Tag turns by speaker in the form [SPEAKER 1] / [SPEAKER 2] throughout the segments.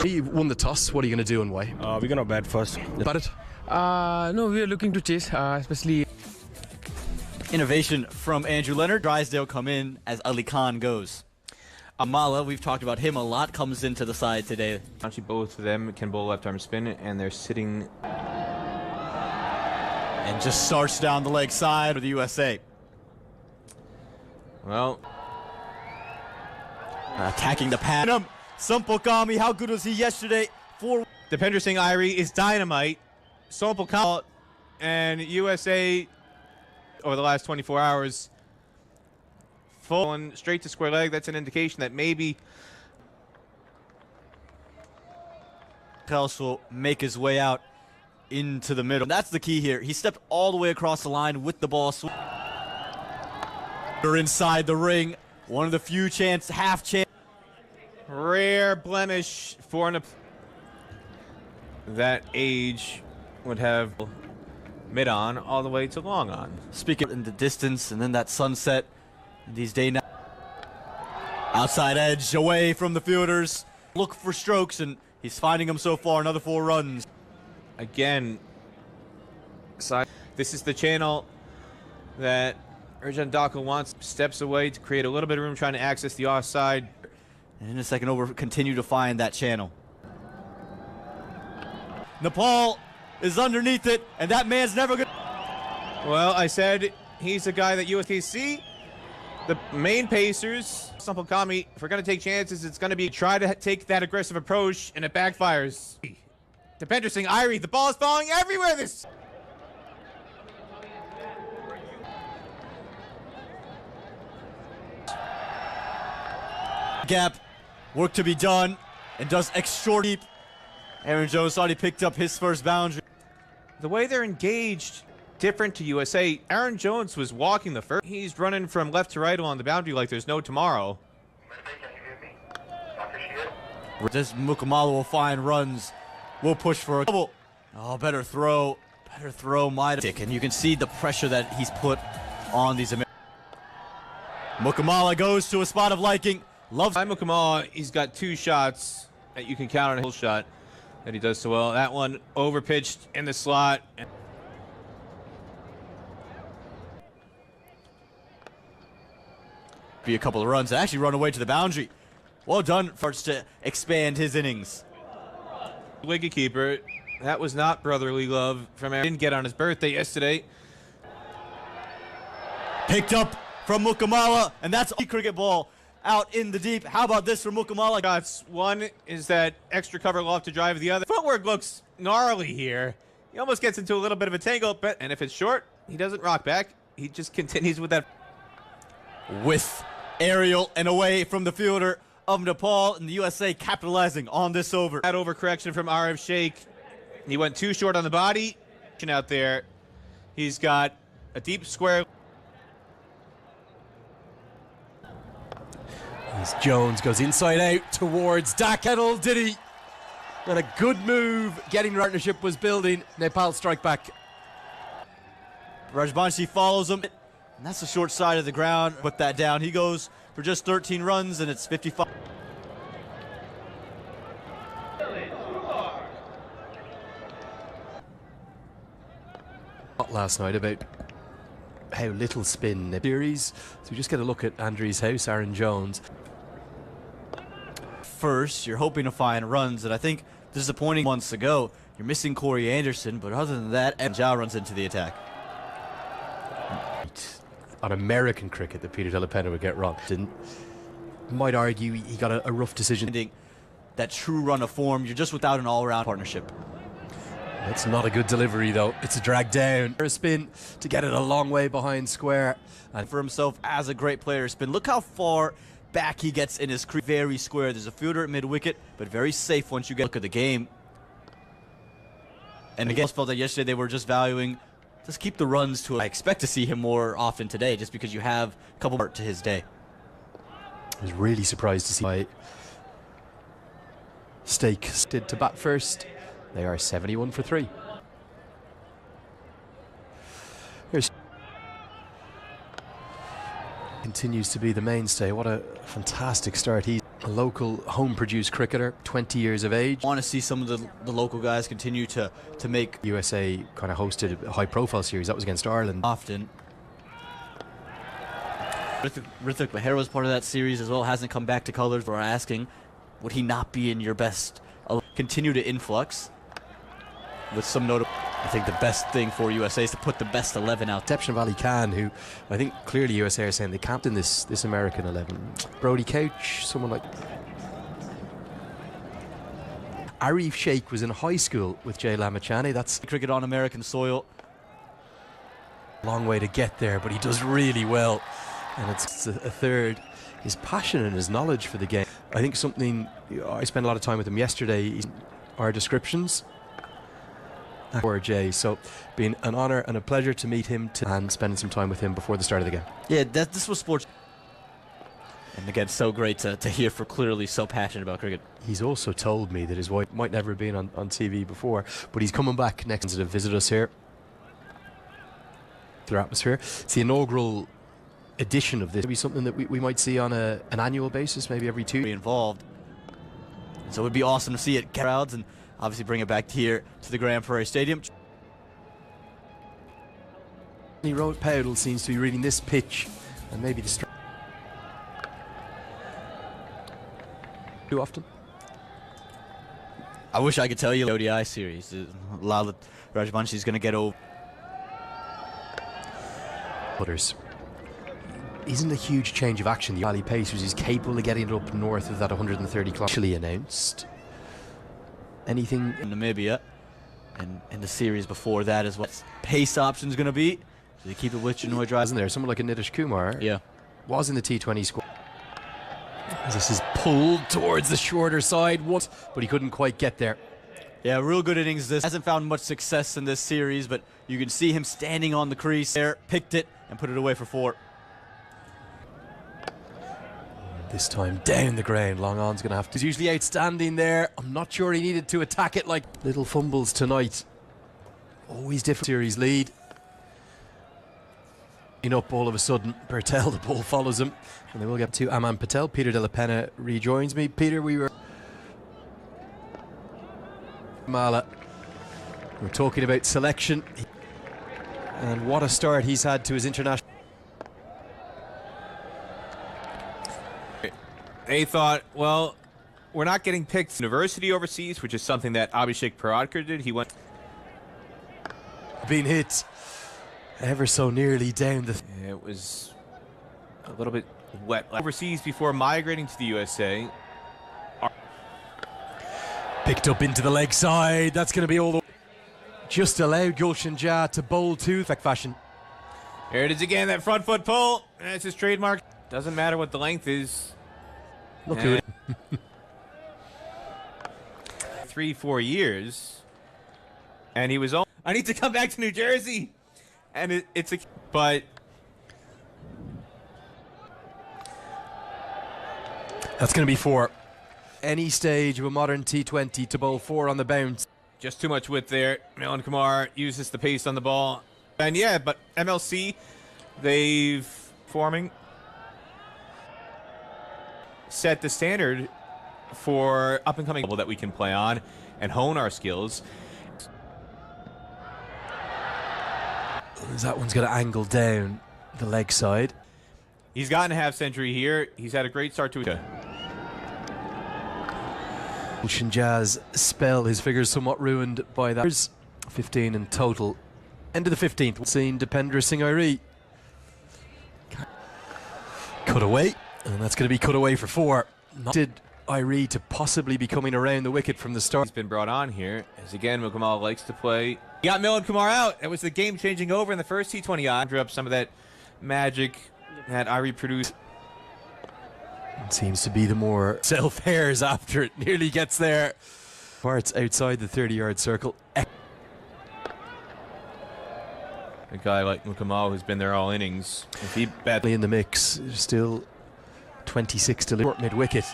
[SPEAKER 1] You won the toss. What are you going to do and why?
[SPEAKER 2] We're going to bat first.
[SPEAKER 1] Bat it?
[SPEAKER 3] No, we are looking to chase, especially.
[SPEAKER 4] Innovation from Andrew Leonard. Drysdale come in as Ali Khan goes. Amala, we've talked about him a lot, comes into the side today.
[SPEAKER 5] Actually, both of them can bowl left arm spin, and they're sitting.
[SPEAKER 4] And just starts down the leg side of the USA.
[SPEAKER 5] Well,
[SPEAKER 4] attacking the pad. Sampokami, how good was he yesterday?
[SPEAKER 5] Dipender Singh Irie is dynamite. Sampokami and USA over the last 24 hours. Full and straight to square leg. That's an indication that maybe
[SPEAKER 4] Else will make his way out into the middle. That's the key here. He stepped all the way across the line with the ball. They're inside the ring. One of the few half chance.
[SPEAKER 5] Rare blemish for that age would have mid on all the way to long on.
[SPEAKER 4] Speaking in the distance and then that sunset. These day now. Outside edge away from the fielders. Look for strokes and he's finding them so far. Another 4 runs.
[SPEAKER 5] Again, this is the channel that Urjan Daka wants. Steps away to create a little bit of room trying to access the offside.
[SPEAKER 4] And in a second over, continue to find that channel. Nepal is underneath it, and that man's never going to...
[SPEAKER 5] Well, I said he's a guy that USKC, the main pacers, Sampokami, if we're going to take chances, it's going to be try to take that aggressive approach, and it backfires. Dipender Singh Irie, the ball is falling everywhere this...
[SPEAKER 4] Gap, work to be done, and does extra deep. Aaron Jones thought he picked up his first boundary.
[SPEAKER 5] The way they're engaged, different to USA. Aaron Jones was walking the first. He's running from left to right along the boundary like there's no tomorrow.
[SPEAKER 4] This Mukamala will find runs. We'll push for a double. Oh, better throw. Better throw, Mighty. And you can see the pressure that he's put on these Americans. Mukamala goes to a spot of liking. Loves
[SPEAKER 5] Mukamala, he's got 2 shots that you can count on a whole shot that he does so well. That one overpitched in the slot.
[SPEAKER 4] Be a couple of runs and actually run away to the boundary. Well done, starts to expand his innings.
[SPEAKER 5] Wicketkeeper, that was not brotherly love from Aaron. Didn't get on his birthday yesterday.
[SPEAKER 4] Picked up from Mukamala, and that's a cricket ball out in the deep. How about this from Mukamala?
[SPEAKER 5] One is that extra cover loft to drive the other. Footwork looks gnarly here. He almost gets into a little bit of a tangle, and if it's short, he doesn't rock back. He just continues with that.
[SPEAKER 4] With aerial and away from the fielder of Nepal, and the USA capitalizing on this over.
[SPEAKER 5] That overcorrection from Arif Sheikh. He went too short on the body. Out there, he's got a deep square.
[SPEAKER 1] As Jones goes inside out towards Kettle, did he? And a good move. Getting partnership was building. Nepal strike back.
[SPEAKER 4] Rajbanshi follows him. And that's the short side of the ground. Put that down. He goes for just 13 runs, and it's 55.
[SPEAKER 1] Last night about how little spin the series. So we just get a look at Andrew's house, Aaron Jones.
[SPEAKER 4] First, you're hoping to find runs, and I think disappointing months ago. You're missing Corey Anderson, but other than that, Ja runs into the attack.
[SPEAKER 1] On American cricket that Peter Delapena would get wrong. Might argue he got a rough decision.
[SPEAKER 4] That true run of form, you're just without an all-round partnership.
[SPEAKER 1] That's not a good delivery though. It's a drag down. A spin to get it a long way behind square.
[SPEAKER 4] And for himself as a great player spin, look how far back he gets in his crease. Very square. There's a fielder at mid-wicket, but very safe once you get a look at the game. And again, I felt that yesterday they were just valuing, just keep the runs to it. I expect to see him more often today just because you have a couple more to his day.
[SPEAKER 1] I was really surprised to see my stake did to bat first. They are 71 for 3. Here's continues to be the mainstay. What a fantastic start. a local home-produced cricketer, 20 years of age.
[SPEAKER 4] I want to see some of the local guys continue to make
[SPEAKER 1] USA kind of hosted a high-profile series. That was against Ireland.
[SPEAKER 4] often. Rithik Bahera was part of that series as well. Hasn't come back to colours. We're asking, would he not be in your best? Continue to influx with some notable. I think the best thing for USA is to put the best 11 out.
[SPEAKER 1] Exception of Ali Khan, who I think clearly USA are saying they captain this American 11. Brody Couch, someone like Arif Sheikh was in high school with Jay Lamachani. That's
[SPEAKER 4] Cricket on American soil.
[SPEAKER 1] a long way to get there, but he does really well. And it's a third. His passion and his knowledge for the game. I think something, I spent a lot of time with him yesterday, our descriptions. For Jay, so been an honour and a pleasure to meet him and spending some time with him before the start of the game.
[SPEAKER 4] Yeah, this was sports. And again, so great to hear for clearly so passionate about cricket.
[SPEAKER 1] He's also told me that his wife might never have been on TV before, but he's coming back next to visit us here. Their atmosphere. It's the inaugural edition of this. Maybe something that we might see on an annual basis, maybe every 2 years.
[SPEAKER 4] Involved. So it would be awesome to see it crowds and obviously bring it back here to the Grand Prairie Stadium.
[SPEAKER 1] Road Powell seems to be reading this pitch and maybe the too often.
[SPEAKER 4] I wish I could tell you the ODI series. Lala Rajvanshi is going to get over.
[SPEAKER 1] Butters. Isn't a huge change of action. The Ali Pacers is capable of getting it up north of that 130 kilometers. Actually announced. Anything
[SPEAKER 4] In Namibia and in the series before that as well. Pace option is going to be. So they keep it with Chinoy Drive.
[SPEAKER 1] isn't there? Someone like a Nitish Kumar
[SPEAKER 4] Yeah.
[SPEAKER 1] was in the T20 squad. This is pulled towards the shorter side once, but he couldn't quite get there.
[SPEAKER 4] Yeah, real good innings. This hasn't found much success in this series, but you can see him standing on the crease there, picked it and put it away for 4.
[SPEAKER 1] This time down the ground. Long on's going to have to. He's usually outstanding there. I'm not sure he needed to attack it like little fumbles tonight. Always different series lead. Up all of a sudden, Patel, the ball follows him, and they will get to Aman Patel. Peter De La Pena rejoins me. Peter, we were Mala. We're talking about selection and what a start he's had to his international.
[SPEAKER 5] They thought, well, we're not getting picked university overseas, which is something that Abhishek Paradkar did. He went.
[SPEAKER 1] Being hit ever so nearly down the.
[SPEAKER 5] It was a little bit wet overseas before migrating to the USA.
[SPEAKER 1] Picked up into the leg side. That's going to be all the. Just allowed Gulshan Jah to bowl to fashion.
[SPEAKER 5] Here it is again, that front foot pull. That's his trademark. Doesn't matter what the length is.
[SPEAKER 1] Look who it.
[SPEAKER 5] 3-4 years, and he was. I need to come back to New Jersey, and it's a. But
[SPEAKER 1] That's going to be 4. Any stage of a modern T20 to bowl 4 on the bounce.
[SPEAKER 5] just too much width there. Milan Kumar uses the pace on the ball, and yeah, but MLC, they've forming. Set the standard for up-and-coming level that we can play on and hone our skills.
[SPEAKER 1] That one's going to angle down the leg side.
[SPEAKER 5] He's gotten a half-century here. He's had a great start to it.
[SPEAKER 1] Gulshan Jah's spell, his figures somewhat ruined by that. There's 15 in total. End of the 15th. Seen Dipendra Singh Airi. Cut away. And that's going to be cut away for 4. Did Irie to possibly be coming around the wicket from the start.
[SPEAKER 5] He's been brought on here, as again, Mukamal likes to play. He got Milan Kumar out. It was the game-changing over in the first T20. Drew up some of that magic that Irie produced.
[SPEAKER 1] It seems to be the more self-hairs after it nearly gets there. Parts outside the 30-yard circle.
[SPEAKER 5] A guy like Mukamal who's been there all innings. If he badly
[SPEAKER 1] In the mix, still 26 to short mid-wicket.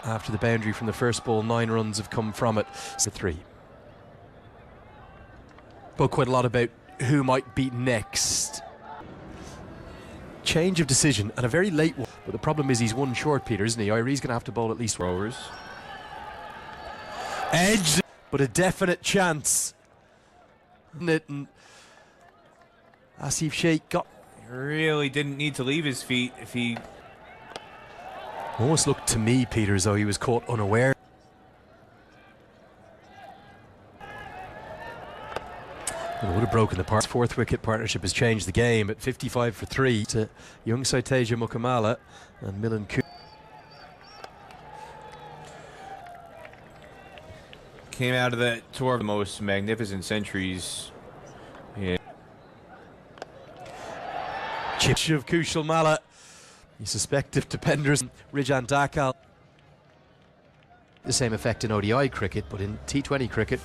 [SPEAKER 1] After the boundary from the first ball, 9 runs have come from it. So 3. Spoke quite a lot about who might beat next. change of decision and a very late one. But the problem is he's one short, Peter, isn't he? Irie's going to have to bowl at least
[SPEAKER 5] Rowers.
[SPEAKER 1] Edge, but a definite chance. And Asif Sheikh got...
[SPEAKER 5] He really didn't need to leave his feet if he...
[SPEAKER 1] Almost looked to me, Peter, as though he was caught unaware. It would have broken the part. Fourth wicket partnership has changed the game at 55 for 3 to young Saiteja Mukamala and Milan Ku.
[SPEAKER 5] Came out of that tour of the most magnificent centuries. Yeah.
[SPEAKER 1] Chip of Kushal Mala. You suspect if Dependers Rijan Dakal. The same effect in ODI cricket, but in T20 cricket,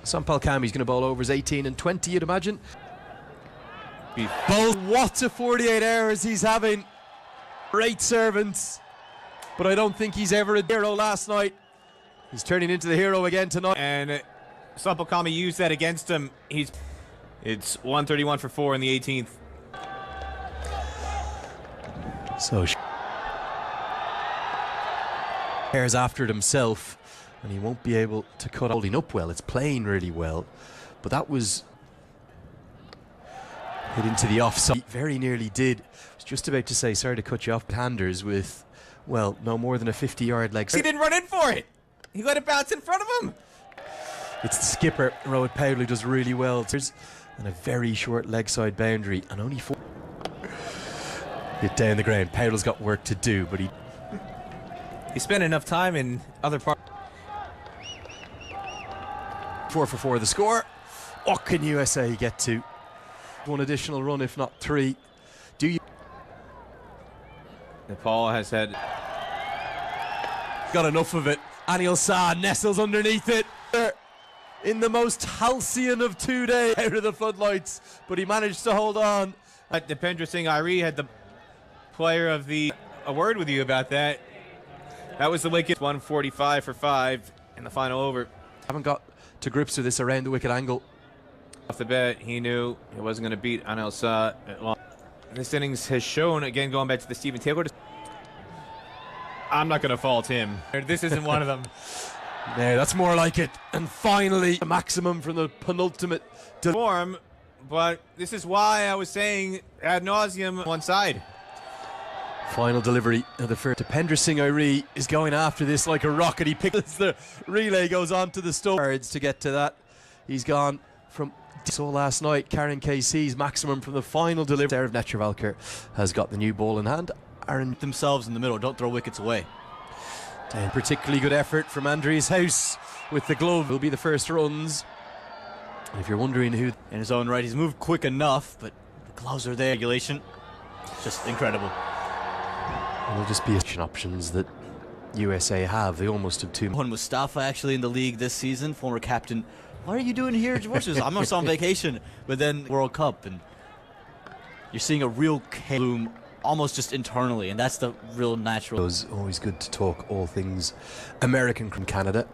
[SPEAKER 1] Sampal Kami's going to bowl overs 18 and 20, you'd imagine. Both, what a 48 hours he's having. Great servants. But I don't think he's ever a hero last night. He's turning into the hero again tonight.
[SPEAKER 5] And Sampal Kami used that against him. It's 131 for 4 in the 18th.
[SPEAKER 1] So cares after it himself, and he won't be able to cut. Holding up well, it's playing really well, but that was hit into the offside. Very nearly did. I was just about to say, sorry to cut you off, handers with, well, no more than a 50-yard leg.
[SPEAKER 5] He didn't run in for it. He let it bounce in front of him.
[SPEAKER 1] It's the skipper, Rohit Powell, who does really well. And a very short leg side boundary, and only 4. Hit down the ground. Powell's got work to do, but he
[SPEAKER 5] spent enough time in other parts.
[SPEAKER 1] 4 for 4 the score. What can USA get to? One additional run, if not 3. Do you?
[SPEAKER 5] Nepal has had
[SPEAKER 1] Got enough of it. Anil Shah nestles underneath it. In the most halcyon of 2 days, out of the floodlights, but he managed to hold on.
[SPEAKER 5] Dipendra Singh Irie had the player of the... A word with you about that. That was the wicket. 145 for 5 in the final over.
[SPEAKER 1] Haven't got to grips with this around the wicket angle.
[SPEAKER 5] Off the bat, he knew he wasn't going to beat Anil Shah at long. This innings has shown, again, going back to the Stephen Taylor. I'm not going to fault him. This isn't one of them.
[SPEAKER 1] No, that's more like it. And finally, a maximum from the penultimate
[SPEAKER 5] Form, but this is why I was saying ad nauseum one side.
[SPEAKER 1] Final delivery of the first. Dipendra Singh Irie is going after this like a rocket. He picks as the relay goes on to the stones to get to that. He's gone from so last night. Karen KC's maximum from the final delivery. Sarah Netravalkar has got the new ball in hand. Aaron
[SPEAKER 4] Themselves in the middle, don't throw wickets away.
[SPEAKER 1] Particularly good effort from Andreas House with the glove. Will be the first runs. And if you're wondering who
[SPEAKER 4] In his own right, he's moved quick enough, but the gloves are there. Regulation, just incredible.
[SPEAKER 1] will just be options that USA have. They almost have two.
[SPEAKER 4] One Mustafa actually in the league this season, former captain. What are you doing here, George? I'm just on vacation, but then World Cup, and you're seeing a real bloom almost just internally, and that's the real natural.
[SPEAKER 1] It was always good to talk all things American from Canada.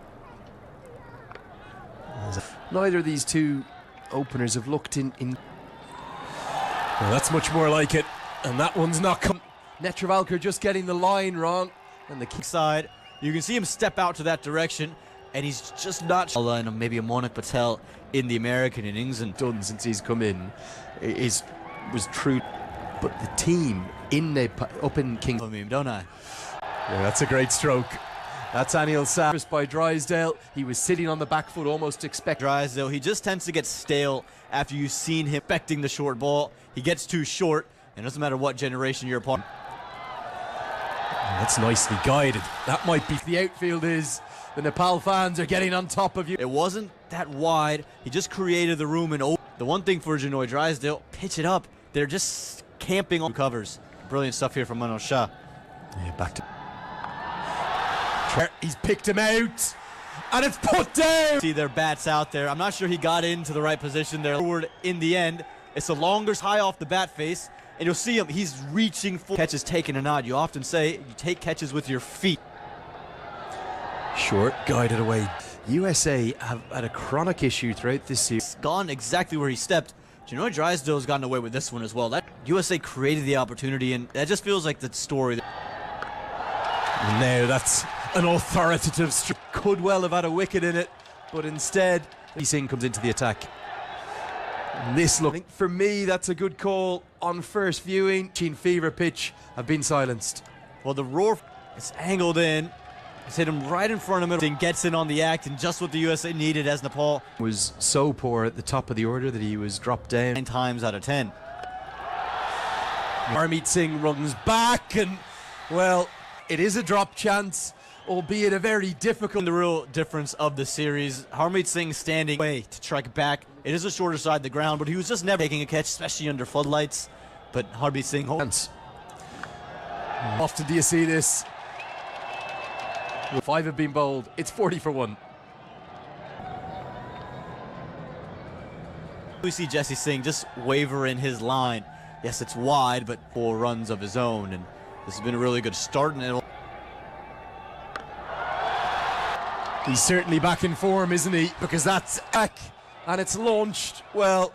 [SPEAKER 1] Neither of these two openers have looked in. Well, that's much more like it, and that one's not come. Netravalkar just getting the line wrong, and the kick
[SPEAKER 4] Side, you can see him step out to that direction, and he's just not. And maybe a Monik Patel in the American innings and
[SPEAKER 1] done since he's come in was true, but the team in Nepal, up in King.
[SPEAKER 4] Don't I?
[SPEAKER 1] Yeah, that's a great stroke. That's Anil Shah by Drysdale. He was sitting on the back foot, almost expecting.
[SPEAKER 4] Drysdale, he just tends to get stale after you've seen him expecting the short ball. He gets too short, and it doesn't matter what generation you're a part.
[SPEAKER 1] That's nicely guided. That might be the outfield is. The Nepal fans are getting on top of you.
[SPEAKER 4] It wasn't that wide. He just created the room and the one thing for Janoy Drysdale, pitch it up. They're just camping on covers. Brilliant stuff here from Manoj Shah.
[SPEAKER 1] Yeah, back to. He's picked him out, and it's put down.
[SPEAKER 4] See their bats out there. I'm not sure he got into the right position there. Forward in the end. It's the longest high off the bat face, and you'll see him. He's reaching for catches taken or not. You often say you take catches with your feet.
[SPEAKER 1] Short, guided away. USA have had a chronic issue throughout this season.
[SPEAKER 4] Gone exactly where he stepped. Janoy Drysdale's gotten away with this one as well. That USA created the opportunity, and that just feels like the story.
[SPEAKER 1] Now that's an authoritative could well have had a wicket in it, but instead Singh comes into the attack. And this look, I think for me, that's a good call on first viewing. Sheen fever pitch have been silenced.
[SPEAKER 4] Well, the roar is angled in. It's hit him right in front of him. Singh gets in on the act, and just what the USA needed as Nepal
[SPEAKER 1] Was so poor at the top of the order that he was dropped down
[SPEAKER 4] 9 times out of 10.
[SPEAKER 1] Harmeet Singh runs back, and well, it is a drop chance, albeit a very difficult.
[SPEAKER 4] The real difference of the series, Harmeet Singh standing way to strike back. It is a shorter side of the ground, but he was just never taking a catch, especially under floodlights. But Harmeet Singh holds.
[SPEAKER 1] Often do you see this? 5 have been bowled. It's 40 for 1.
[SPEAKER 4] We see Jesse Singh just waver in his line. Yes, it's wide, but 4 runs of his own, and this has been a really good start. And
[SPEAKER 1] He's certainly back in form, isn't he? Because that's back, and it's launched. Well,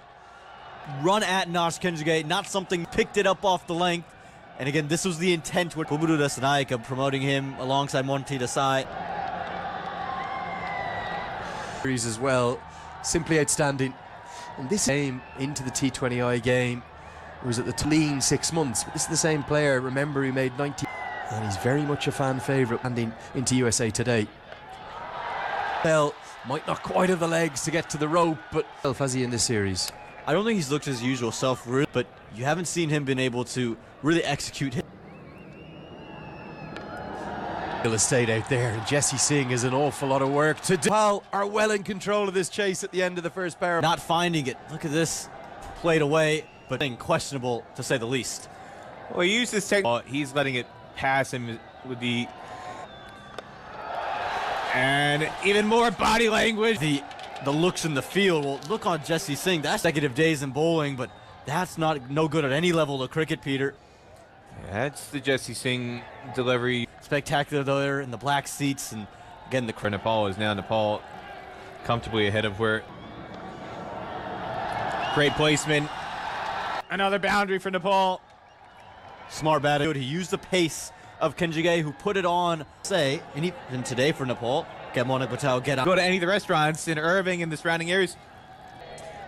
[SPEAKER 4] run at Nash Kenjige, not something picked it up off the length. And again, this was the intent with Kumuru Dasanaika promoting him alongside Monty Desai.
[SPEAKER 1] As well, simply outstanding. And this game into the T20I game was at the lean 6 months. But this is the same player. Remember, he made 90, and he's very much a fan favourite landing into USA today. Well, might not quite have the legs to get to the rope, but has he in this series?
[SPEAKER 4] I don't think he's looked his usual self, but you haven't seen him been able to really execute him.
[SPEAKER 1] He'll have stayed out there, and Jesse Singh has an awful lot of work to do. Nepal are well in control of this chase at the end of the first pair.
[SPEAKER 4] Not finding it. Look at this. Played away, but questionable to say the least.
[SPEAKER 5] Well, he used this technique. He's letting it pass him with the... And even more body language.
[SPEAKER 4] The looks in the field. Well, look on Jesse Singh. That's consecutive days in bowling, but that's no good at any level of cricket, Peter.
[SPEAKER 5] That's the Jesse Singh delivery.
[SPEAKER 4] Spectacular there in the black seats, and again
[SPEAKER 5] For Nepal is now Nepal comfortably ahead of where. Great placement. Another boundary for Nepal.
[SPEAKER 4] Smart batting. He used the pace of Kenjige, who put it on, and today for Nepal, get Monik Patel, get out.
[SPEAKER 5] Go to any of the restaurants in Irving and the surrounding areas.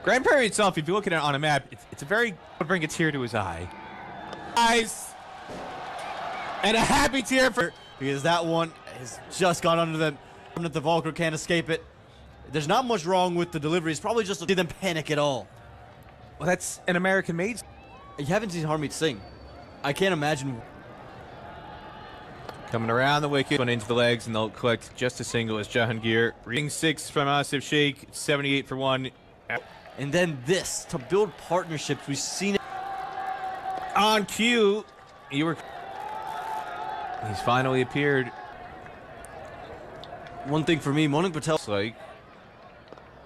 [SPEAKER 5] Grand Prairie itself, if you look at it on a map, it's a very, bring a tear to his eye. Eyes. And a happy tear for,
[SPEAKER 4] because that one has just gone under them. The Volker can't escape it. There's not much wrong with the delivery. It's probably just to see them panic at all.
[SPEAKER 5] Well, that's an American-made.
[SPEAKER 4] You haven't seen Harmeet Singh. I can't imagine.
[SPEAKER 5] Coming around the wicket, going into the legs, and they'll collect just a single as Jahangir. Reading 6 from Asif Sheikh, 78 for 1.
[SPEAKER 4] And then this, to build partnerships, we've seen it.
[SPEAKER 5] On cue, he's finally appeared.
[SPEAKER 4] One thing for me, Monik Patel.
[SPEAKER 5] Like,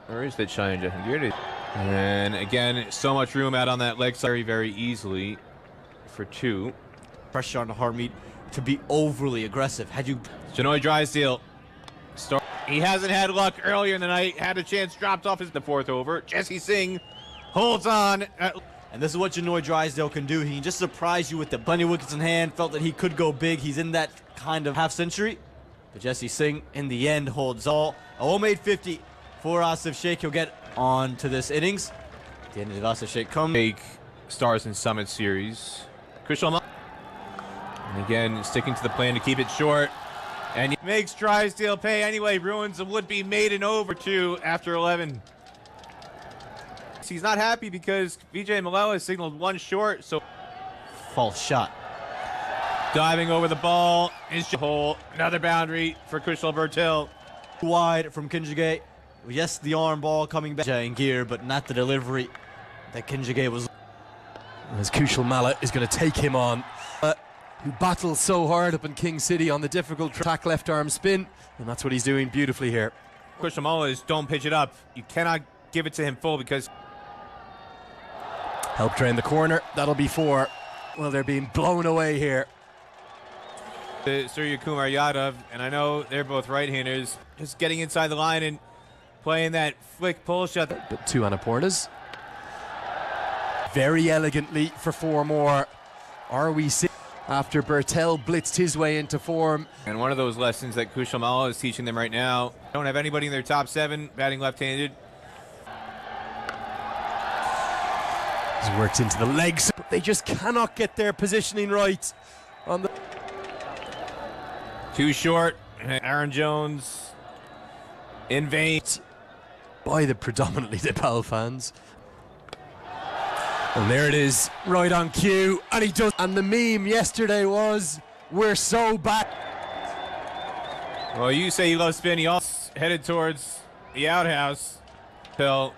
[SPEAKER 5] where is that Cheyenne Jahangir? And again, so much room out on that leg side very, very easily for 2.
[SPEAKER 4] Pressure on Harmeet to be overly aggressive. Had you...
[SPEAKER 5] Janoy Drysdale. He hasn't had luck earlier in the night. Had a chance, dropped off the 4th over. Jesse Singh holds on.
[SPEAKER 4] And this is what Janoy Drysdale can do. He can just surprise you with the plenty of wickets in hand. Felt that he could go big. He's in that kind of half century. But Jesse Singh, in the end, holds all. A well-made 50 for Asif Sheikh. He'll get on to this innings. At the end of Asif Sheikh comes.
[SPEAKER 5] Big Stars and Summit series. Kushal. And again, sticking to the plan to keep it short. And he makes Drysdale pay anyway. Ruins a would-be maiden over 2 after 11. He's not happy because Vijay Malella has signaled 1 short, so
[SPEAKER 4] False shot.
[SPEAKER 5] diving over the ball is hole. Another boundary for Kushal Bertil.
[SPEAKER 4] Wide from Kenjige. Yes, the arm ball coming back in gear, but not the delivery that Kenjige was.
[SPEAKER 1] As Kushal Malla is going to take him on, who battles so hard up in King City on the difficult track left arm spin, and that's what he's doing beautifully here.
[SPEAKER 5] Kushal Malla is don't pitch it up. You cannot give it to him full because
[SPEAKER 1] help drain the corner. That'll be 4. Well, they're being blown away here.
[SPEAKER 5] Surya Kumar Yadav, and I know they're both right-handers, just getting inside the line and playing that flick pull shot.
[SPEAKER 1] But 2 Annapurnas. very elegantly for 4 more. Are we after Bertel blitzed his way into form?
[SPEAKER 5] And one of those lessons that Kushal Malla is teaching them right now. Don't have anybody in their top 7 batting left-handed.
[SPEAKER 1] He's worked into the legs, but they just cannot get their positioning right on the
[SPEAKER 5] Too short. Aaron Jones in vain
[SPEAKER 1] by the predominantly Nepal fans. And there it is, right on cue, and he does. And the meme yesterday was, "We're so back."
[SPEAKER 5] Well, you say you love spin. He also headed towards the outhouse. Phil